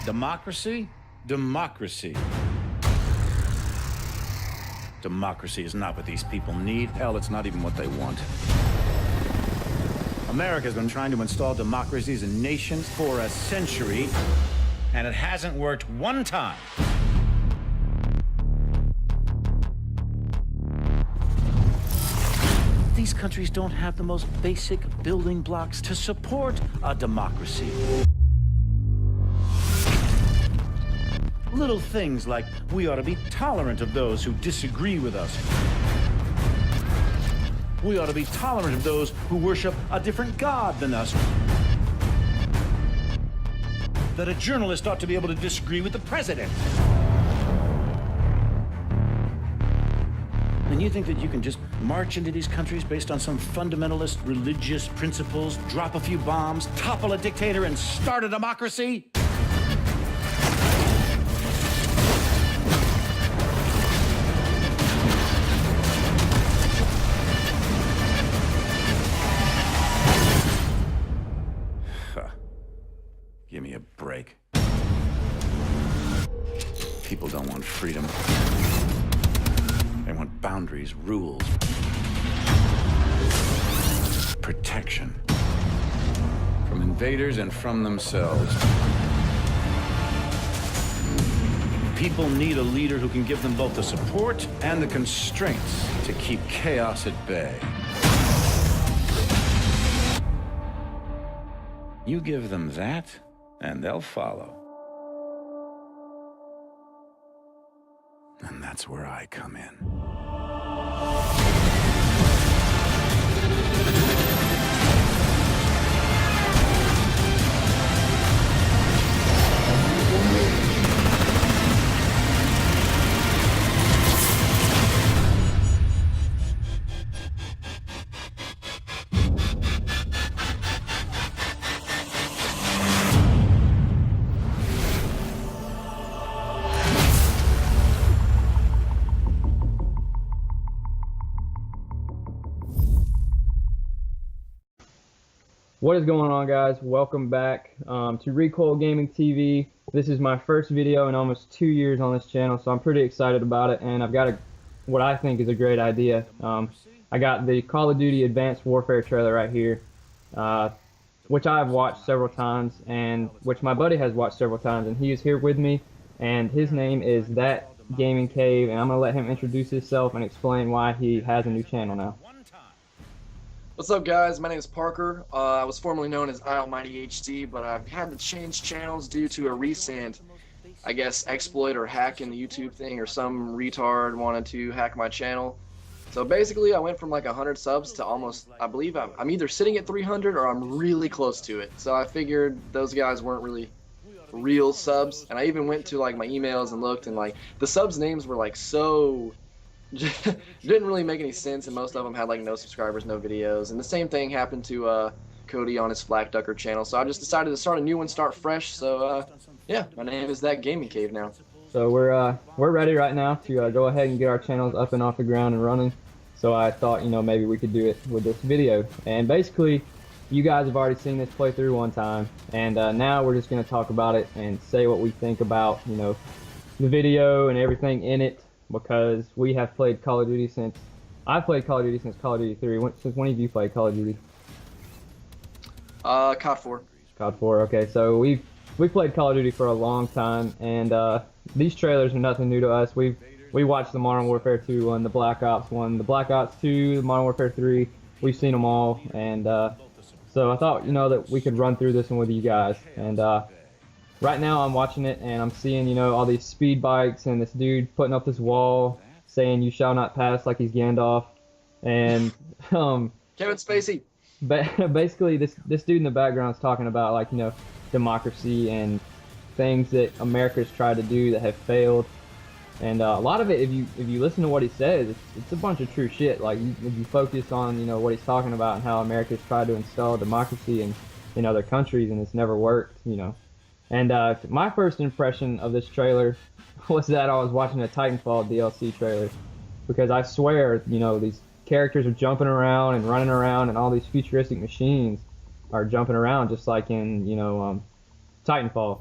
Democracy? Democracy. Democracy is not what these people need. Hell, it's not even what they want. America's been trying to install democracies in nations for a century, and it hasn't worked one time. These countries don't have the most basic building blocks to support a democracy. Little things like we ought to be tolerant of those who disagree with us. We ought to be tolerant of those who worship a different God than us. That a journalist ought to be able to disagree with the president. And you think that you can just march into these countries based on some fundamentalist religious principles, drop a few bombs, topple a dictator, and start a democracy? Give me a break. People don't want freedom. They want boundaries, rules, protection from invaders and from themselves. People need a leader who can give them both the support and the constraints to keep chaos at bay. You give them that, and they'll follow. And that's where I come in. What is going on, guys? Welcome back to Recoil Gaming TV. This is my first video in almost 2 years on this channel, so I'm pretty excited about it, and I've got what I think is a great idea. I got the Call of Duty Advanced Warfare trailer right here, which I've watched several times, and which my buddy has watched several times, and he is here with me, and his name is That Gaming Cave, and I'm going to let him introduce himself and explain why he has a new channel now. What's up, guys? My name is Parker. I was formerly known as Almighty HD, but I've had to change channels due to a recent, I guess, exploit or hack in the YouTube thing, or some retard wanted to hack my channel. So basically, I went from like 100 subs to almost, I believe I'm either sitting at 300 or I'm really close to it. So I figured those guys weren't really real subs, and I even went to like my emails and looked, and like the subs names were like so didn't really make any sense, and most of them had like no subscribers, no videos. And the same thing happened to Cody on his Flak Ducker channel, so I just decided to start a new one, start fresh. So yeah, my name is That Gaming Cave now. So we're ready right now to go ahead and get our channels up and off the ground and running. So I thought, you know, maybe we could do it with this video. And basically, you guys have already seen this playthrough one time, and now we're just going to talk about it and say what we think about, you know, the video and everything in it. Because we have played Call of Duty since I've played Call of Duty since Call of Duty 3. Since when have you played Call of Duty? COD 4. COD 4. Okay, so we've played Call of Duty for a long time, and these trailers are nothing new to us. We watched the Modern Warfare 2 one, the Black Ops 1, the Black Ops 2, the Modern Warfare 3. We've seen them all, and so I thought, you know, that we could run through this one with you guys. And right now I'm watching it, and I'm seeing, you know, all these speed bikes and this dude putting up this wall saying "you shall not pass" like he's Gandalf, and Kevin Spacey. Basically this dude in the background is talking about, like, you know, democracy and things that America's tried to do that have failed. And a lot of it, if you listen to what he says, it's a bunch of true shit. Like, if you focus on, you know, what he's talking about and how America's tried to install democracy in other countries, and it's never worked, you know. And my first impression of this trailer was that I was watching a Titanfall DLC trailer, because I swear, you know, these characters are jumping around and running around, and all these futuristic machines are jumping around just like in, you know, Titanfall.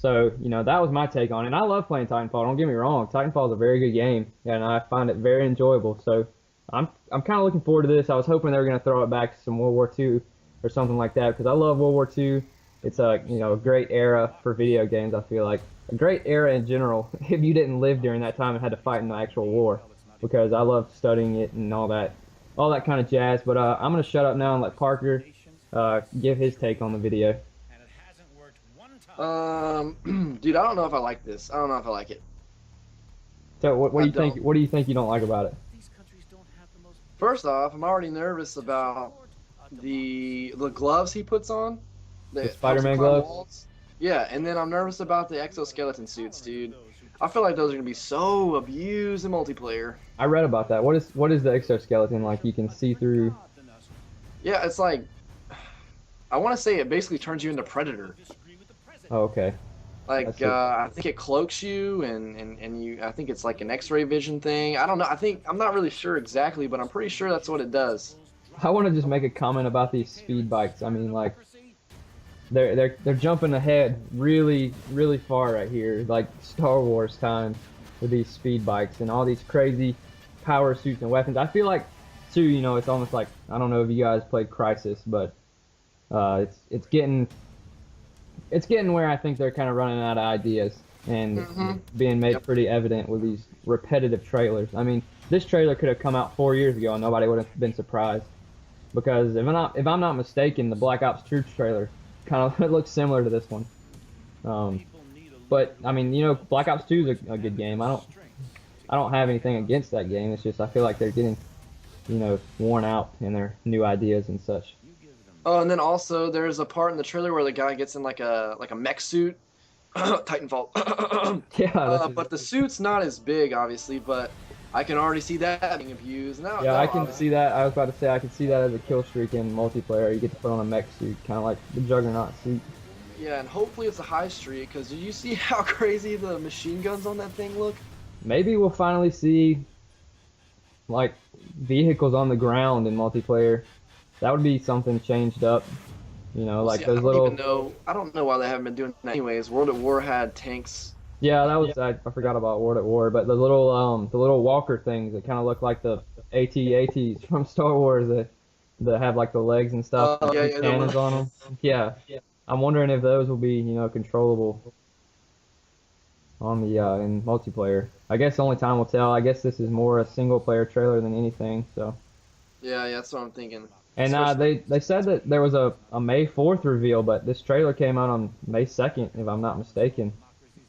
So, that was my take on it. And I love playing Titanfall. Don't get me wrong. Titanfall is a very good game, and I find it very enjoyable. So, I'm kind of looking forward to this. I was hoping they were going to throw it back to some World War II or something like that, because I love World War II. It's a great era for video games. I feel like a great era in general. If you didn't live during that time and had to fight in the actual war, because I love studying it and all that kind of jazz. But I'm gonna shut up now and let Parker give his take on the video. Dude, I don't know if I like this. I don't know if I like it. So what do you think? don't. What do you think you don't like about it? First off, I'm already nervous about the gloves he puts on. The that Spider-Man helps him climb gloves? walls. Yeah, and then I'm nervous about the exoskeleton suits, dude. I feel like those are gonna be so abused in multiplayer. I read about that. What is the exoskeleton like? You can see through. Yeah, it's like, I want to say it basically turns you into Predator. Oh, okay. Like, That's it. I think it cloaks you, and you. I think it's like an X-ray vision thing. I don't know. I'm not really sure exactly, but I'm pretty sure that's what it does. I want to just make a comment about these speed bikes. I mean, like, they're jumping ahead really far right here, like Star Wars time with these speed bikes and all these crazy power suits and weapons. I feel like too, it's almost like, I don't know if you guys played Crysis, but it's getting where I think they're kind of running out of ideas and being made pretty evident with these repetitive trailers. I mean, this trailer could have come out 4 years ago and nobody would have been surprised, because if I'm not mistaken, the Black Ops Troops trailer kind of it looks similar to this one. But I mean, Black Ops 2 is a good game. I don't have anything against that game. It's just I feel like they're getting, worn out in their new ideas and such. Oh, and then also there's a part in the trailer where the guy gets in like a mech suit, Titanfall. Yeah. But the suit's not as big, obviously. But I can already see that being abused. Now, Yeah, I can see that. I was about to say I can see that as a kill streak in multiplayer. You get to put on a mech suit, kind of like the Juggernaut suit. Yeah, and hopefully it's a high streak, because did you see how crazy the machine guns on that thing look? Maybe we'll finally see like vehicles on the ground in multiplayer. That would be something changed up. Like See, those little. I don't know why they haven't been doing that anyways. World at War had tanks. Yeah, that was I forgot about World at War, but the little walker things that kind of look like the AT-ATs from Star Wars that have like the legs and stuff, Yeah, cannons on them. Yeah, I'm wondering if those will be controllable on the in multiplayer. I guess only time will tell. I guess this is more a single player trailer than anything. So. Yeah, that's what I'm thinking. And they said that there was a May 4th reveal, but this trailer came out on May 2nd, if I'm not mistaken.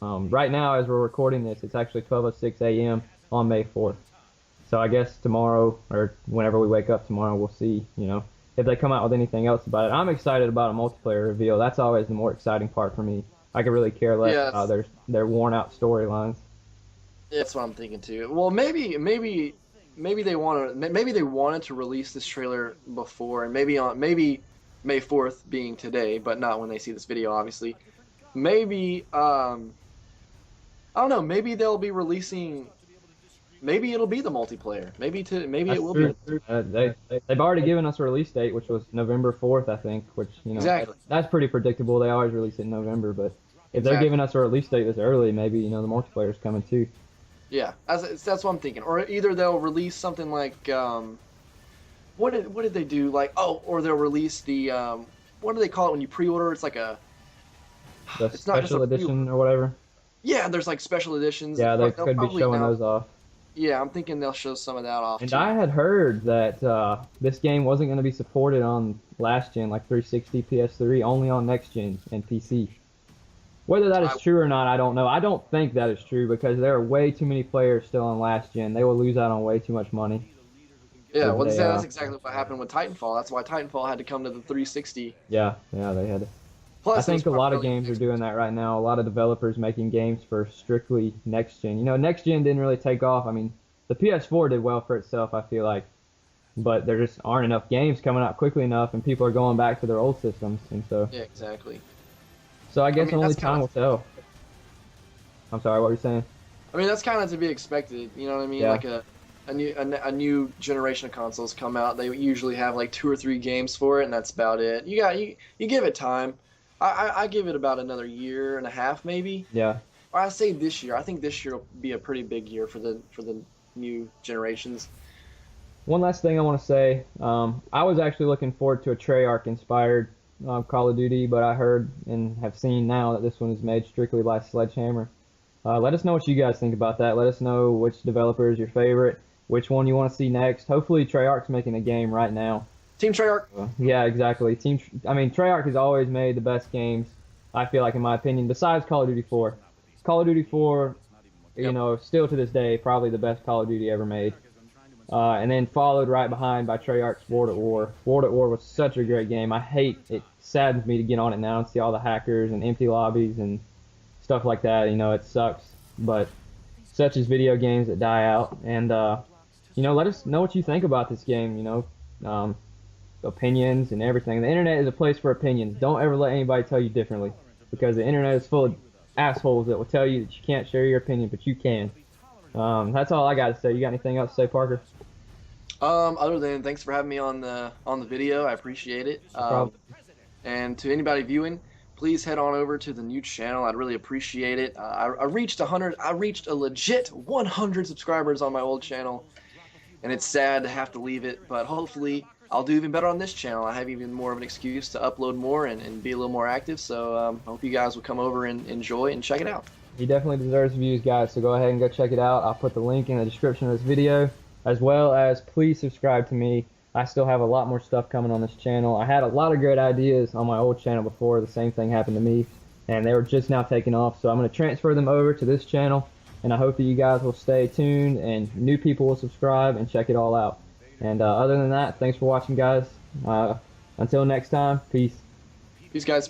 Right now, as we're recording this, it's actually 12:06 a.m. on May 4th. So I guess tomorrow, or whenever we wake up tomorrow, we'll see, if they come out with anything else about it. I'm excited about a multiplayer reveal. That's always the more exciting part for me. I could really care less about their worn-out storylines. That's what I'm thinking too. Well, maybe they wanted to release this trailer before, and maybe May 4th being today, but not when they see this video, obviously. Maybe I don't know. Maybe they'll be releasing. Maybe it'll be the multiplayer. Maybe it will be. They've already given us a release date, which was November 4th, I think. Which Exactly. that's pretty predictable. They always release it in November, but if they're giving us a release date this early, maybe the multiplayer's coming too. Yeah, that's what I'm thinking. Or either they'll release something like what did they do? Like or they'll release the what do they call it when you pre-order? It's like The it's not just special a edition or whatever. Yeah, there's like special editions. Yeah, they They'll could be probably showing those off. Yeah, I'm thinking they'll show some of that off. And too. I had heard that this game wasn't going to be supported on last gen, like 360, PS3, only on next gen and PC. Whether that is true or not, I don't know. I don't think that is true, because there are way too many players still on last gen. They will lose out on way too much money. Yeah, well, that's exactly what happened with Titanfall. That's why Titanfall had to come to the 360. Yeah, they had to. Plus, I think a lot of primarily games are doing that right now. A lot of developers making games for strictly next gen. Next gen didn't really take off. I mean, the PS4 did well for itself, I feel like, but there just aren't enough games coming out quickly enough, and people are going back to their old systems, and so. Yeah, exactly. So I guess only that's time will tell. I'm sorry, what were you saying? I mean, that's kind of to be expected. You know what I mean? Yeah. Like a new generation of consoles come out, they usually have like 2 or 3 games for it, and that's about it. You give it time. I give it about another year and a half, maybe. Yeah. Or I say this year. I think this year will be a pretty big year for the new generations. One last thing I want to say. I was actually looking forward to a Treyarch inspired Call of Duty, but I heard and have seen now that this one is made strictly by Sledgehammer. Let us know what you guys think about that. Let us know which developer is your favorite, which one you want to see next. Hopefully Treyarch's making a game right now. Team Treyarch. Yeah, exactly. Treyarch has always made the best games, I feel like, in my opinion, besides Call of Duty 4. Call of Duty 4, you know, still to this day, probably the best Call of Duty ever made. And then followed right behind by Treyarch's World at War. World at War was such a great game. It saddens me to get on it now and see all the hackers and empty lobbies and stuff like that. You know, it sucks. But such is video games that die out. And, you know, let us know what you think about this game, you know. Opinions and everything. The internet is a place for opinions. Don't ever let anybody tell you differently, because the internet is full of assholes that will tell you that you can't share your opinion, but you can. That's all I got to say. You got anything else to say, Parker? Other than thanks for having me on the video. I appreciate it. And to anybody viewing, please head on over to the new channel. I'd really appreciate it. I reached 100. I reached a legit 100 subscribers on my old channel, and it's sad to have to leave it, but hopefully I'll do even better on this channel. I have even more of an excuse to upload more and be a little more active. So I hope you guys will come over and enjoy and check it out. He definitely deserves views, guys, so go ahead and go check it out. I'll put the link in the description of this video, as well as please subscribe to me. I still have a lot more stuff coming on this channel. I had a lot of great ideas on my old channel before. The same thing happened to me, and they were just now taking off. So I'm going to transfer them over to this channel, and I hope that you guys will stay tuned and new people will subscribe and check it all out. And other than that, thanks for watching, guys. Until next time, peace. Peace, guys.